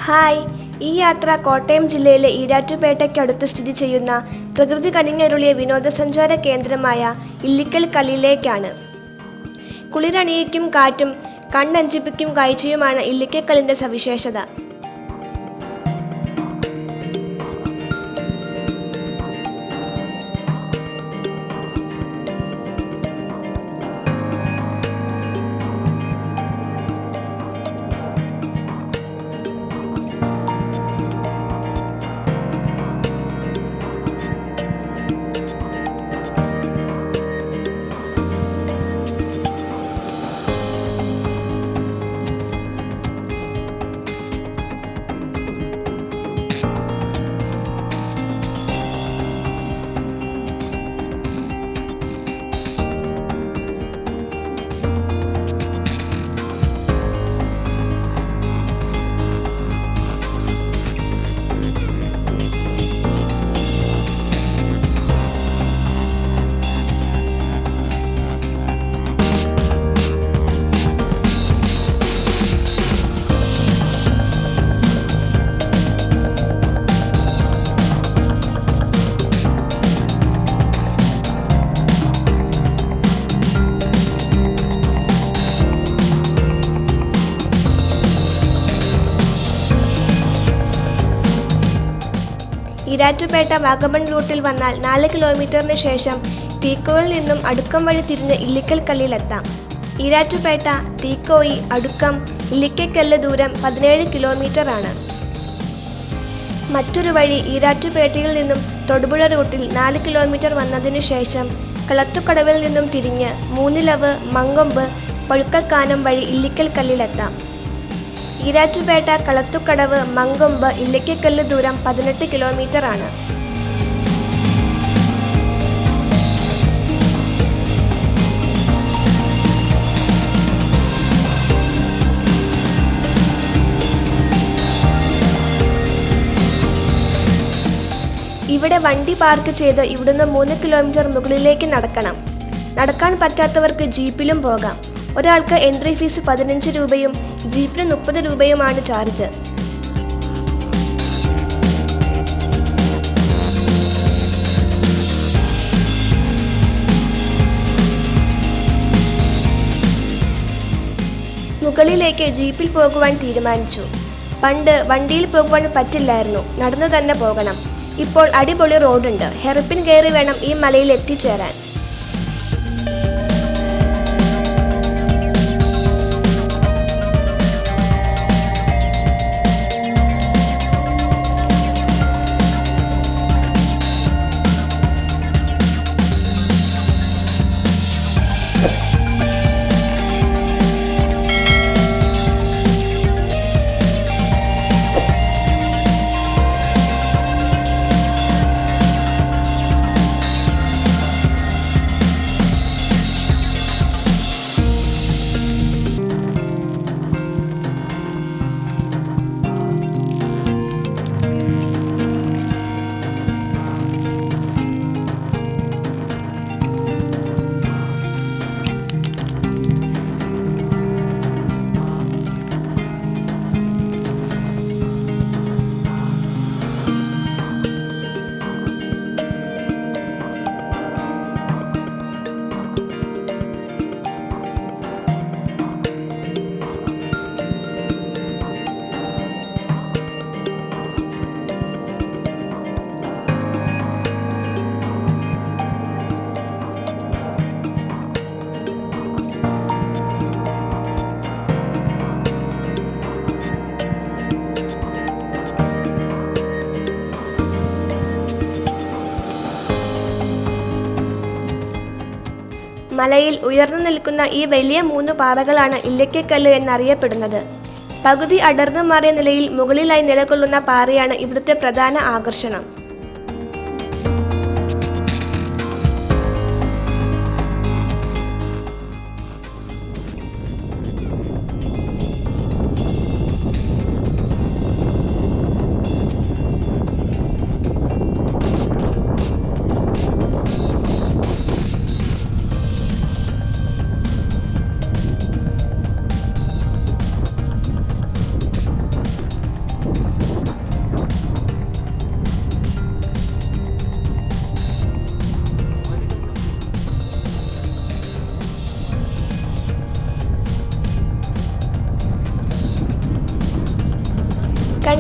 Hi, ഈ യാത്ര കോട്ടയം ജില്ലയിലെ ഈരാറ്റുപേട്ടയ്ക്കടുത്ത് സ്ഥിതി ചെയ്യുന്ന പ്രകൃതി കനിഞ്ഞരുളിയ വിനോദസഞ്ചാര കേന്ദ്രമായ ഇല്ലിക്കൽ കല്ലിലേക്കാണ്. കുളിരണിയിക്കും കാറ്റും കണ്ണഞ്ചിപ്പിക്കും കാഴ്ചയുമാണ് ഇല്ലിക്കലിൻ്റെ സവിശേഷത. ഈരാറ്റുപേട്ട വാഗമൺ റൂട്ടിൽ വന്നാൽ 4 കിലോമീറ്ററിന് ശേഷം തീക്കോയിൽ നിന്നും അടുക്കം വഴി തിരിഞ്ഞ് ഇല്ലിക്കൽ കല്ലിലെത്താം. ഈരാറ്റുപേട്ട, തീക്കോയി, അടുക്കം, ഇല്ലിക്കൽ ദൂരം 17 കിലോമീറ്റർ ആണ്. മറ്റൊരു വഴി ഈരാറ്റുപേട്ടയിൽ നിന്നും തൊടുപുഴ റൂട്ടിൽ 4 കിലോമീറ്റർ വന്നതിനു ശേഷം കളത്തുക്കടവിൽ നിന്നും തിരിഞ്ഞ് മൂന്നിലവ്, മങ്കൊമ്പ്, പഴുക്കക്കാനം വഴി ഇല്ലിക്കൽ കല്ലിലെത്താം. ഈരാറ്റുപേട്ട, കളത്തുക്കടവ്, മങ്കൊമ്പ്, ഇല്ലിക്കൽ ദൂരം 18 കിലോമീറ്റർ ആണ്. ഇവിടെ വണ്ടി പാർക്ക് ചെയ്ത് ഇവിടുന്ന് 3 കിലോമീറ്റർ മുകളിലേക്ക് നടക്കണം. നടക്കാൻ പറ്റാത്തവർക്ക് ജീപ്പിലും പോകാം. ഒരാൾക്ക് എൻട്രി ഫീസ് 15 രൂപയും ജീപ്പിന് 30 രൂപയുമാണ് ചാർജ്. മുകളിലേക്ക് ജീപ്പിൽ പോകുവാൻ തീരുമാനിച്ചു. പണ്ട് വണ്ടിയിൽ പോകുവാൻ പറ്റില്ലായിരുന്നു, നടന്നു തന്നെ പോകണം. ഇപ്പോൾ അടിപൊളി റോഡുണ്ട്. ഹെയർപിൻ കയറി വേണം ഈ മലയിൽ എത്തിച്ചേരാൻ. മലയിൽ ഉയർന്നു നിൽക്കുന്ന ഈ വലിയ 3 പാറകളാണ് ഇല്ലിക്കൽ എന്നറിയപ്പെടുന്നത്. പകുതി അടർന്നു മാറിയ നിലയിൽ മുകളിലായി നിലകൊള്ളുന്ന പാറയാണ് ഇവിടുത്തെ പ്രധാന ആകർഷണം.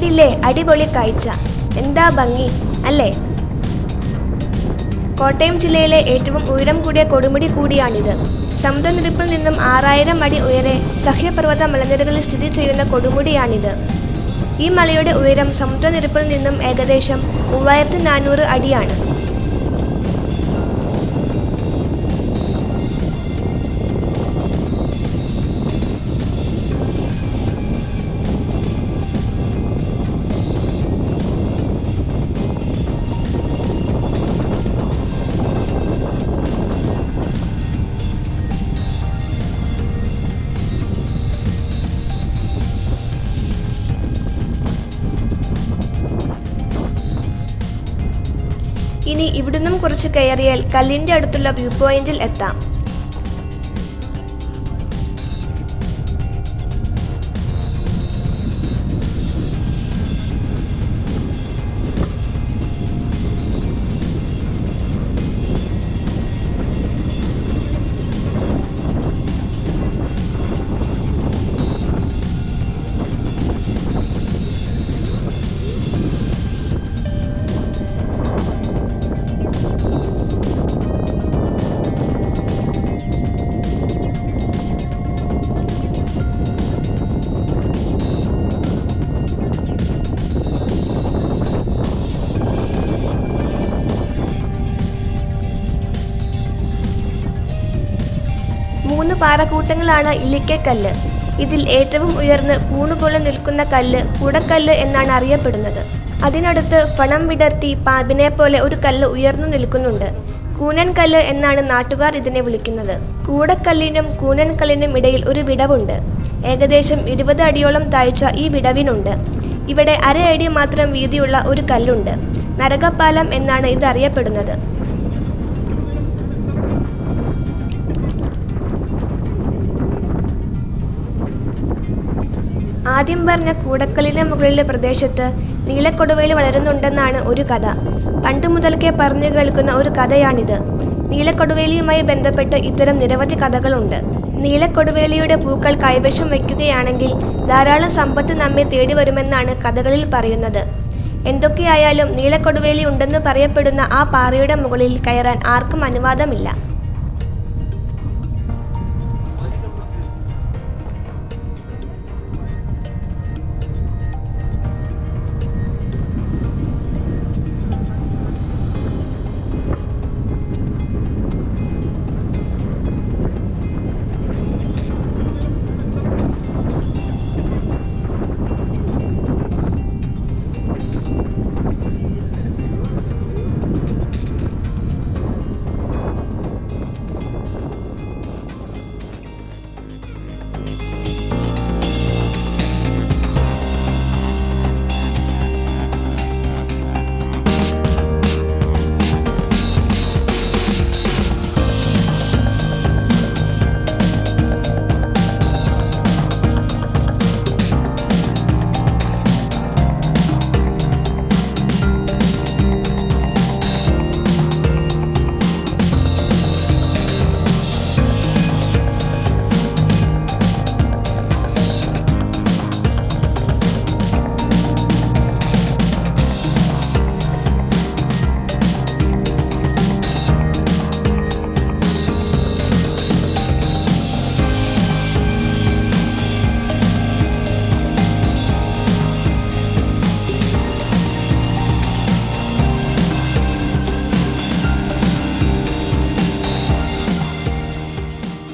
കണ്ടില്ലേ, അടിപൊളി കാഴ്ച, എന്താ ഭംഗി അല്ലേ? കോട്ടയം ജില്ലയിലെ ഏറ്റവും ഉയരം കൂടിയ കൊടുമുടി കൂടിയാണിത്. സമുദ്രനിരപ്പിൽ നിന്നും 6000 അടി ഉയരെ സഹ്യപർവ്വത മലനിരകളിൽ സ്ഥിതി ചെയ്യുന്ന കൊടുമുടിയാണിത്. ഈ മലയുടെ ഉയരം സമുദ്രനിരപ്പിൽ നിന്നും ഏകദേശം 3400 അടിയാണ്. ഇനി ഇവിടുന്നും കുറച്ച് കയറിയാൽ കല്ലിന്റെ അടുത്തുള്ള വ്യൂ പോയിന്റിൽ എത്താം. മൂന്ന് പാറക്കൂട്ടങ്ങളാണ് ഇല്ലിക്കൽ കല്ല്. ഇതിൽ ഏറ്റവും ഉയർന്ന് കൂണുപോലെ നിൽക്കുന്ന കല്ല് കൂടക്കല്ല് എന്നാണ് അറിയപ്പെടുന്നത്. അതിനടുത്ത് ഫണം വിടർത്തി പാമ്പിനെ പോലെ ഒരു കല്ല് ഉയർന്നു നിൽക്കുന്നുണ്ട്. കൂനൻ കല്ല് എന്നാണ് നാട്ടുകാർ ഇതിനെ വിളിക്കുന്നത്. കൂടക്കല്ലിനും കൂനൻ കല്ലിനും ഇടയിൽ ഒരു വിടവുണ്ട്. ഏകദേശം 20 അടിയോളം താഴ്ച ഈ വിടവിനുണ്ട്. ഇവിടെ 1/2 അടി മാത്രം വീതിയുള്ള ഒരു കല്ലുണ്ട്. നരകപ്പാലം എന്നാണ് ഇത് അറിയപ്പെടുന്നത്. ആദ്യം പറഞ്ഞ കൂടക്കല്ലിന് മുകളിലെ പ്രദേശത്ത് നീലക്കൊടുവേലി വളരുന്നുണ്ടെന്നാണ് ഒരു കഥ. പണ്ട് മുതൽക്കേ പറഞ്ഞു കേൾക്കുന്ന ഒരു കഥയാണിത്. നീലക്കൊടുവേലിയുമായി ബന്ധപ്പെട്ട് ഇത്തരം നിരവധി കഥകളുണ്ട്. നീലക്കൊടുവേലിയുടെ പൂക്കൾ കൈവശം വയ്ക്കുകയാണെങ്കിൽ ധാരാളം സമ്പത്ത് നമ്മെ തേടി വരുമെന്നാണ് കഥകളിൽ പറയുന്നത്. എന്തൊക്കെയായാലും നീലക്കൊടുവേലി ഉണ്ടെന്ന് പറയപ്പെടുന്ന ആ പാറയുടെ മുകളിൽ കയറാൻ ആർക്കും അനുവാദമില്ല.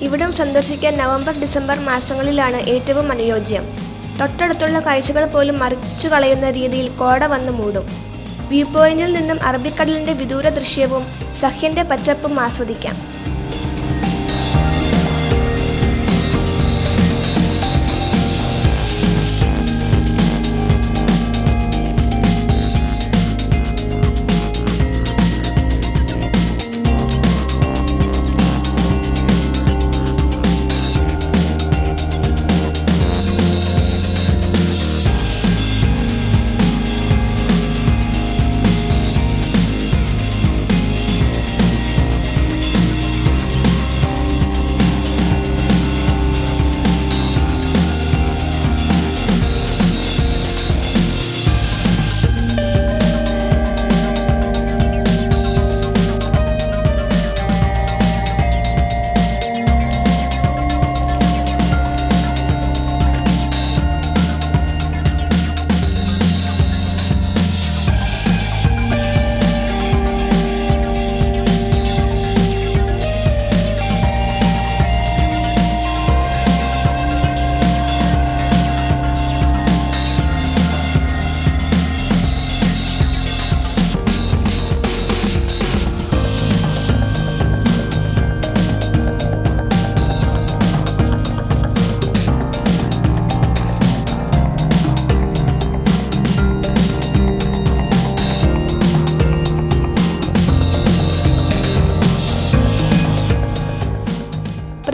ഇവിടം സന്ദർശിക്കാൻ നവംബർ ഡിസംബർ മാസങ്ങളിലാണ് ഏറ്റവും അനുയോജ്യം. തൊട്ടടുത്തുള്ള കാഴ്ചകൾ പോലും മറിച്ചു കളയുന്ന രീതിയിൽ കോട വന്നു മൂടും. വ്യൂ പോയിന്റിൽ നിന്നും അറബിക്കടലിന്റെ വിദൂര ദൃശ്യവും സഹ്യന്റെ പച്ചപ്പും ആസ്വദിക്കാം.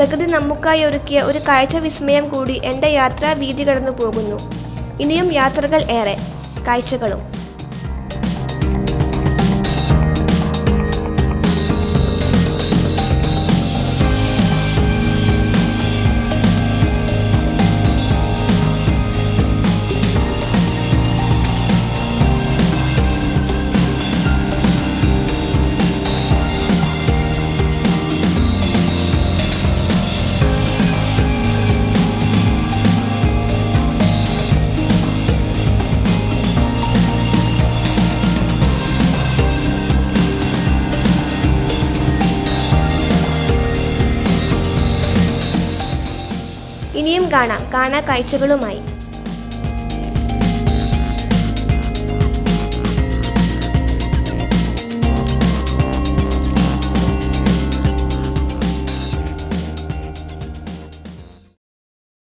പ്രകൃതി നമുക്കായി ഒരുക്കിയ ഒരു കാഴ്ച വിസ്മയം കൂടി എൻ്റെ യാത്രാ വീതി കടന്നു പോകുന്നു. ഇനിയും യാത്രകൾ ഏറെ, കാഴ്ചകളും. ഇനിയും കാണാ കാഴ്ചകളുമായി.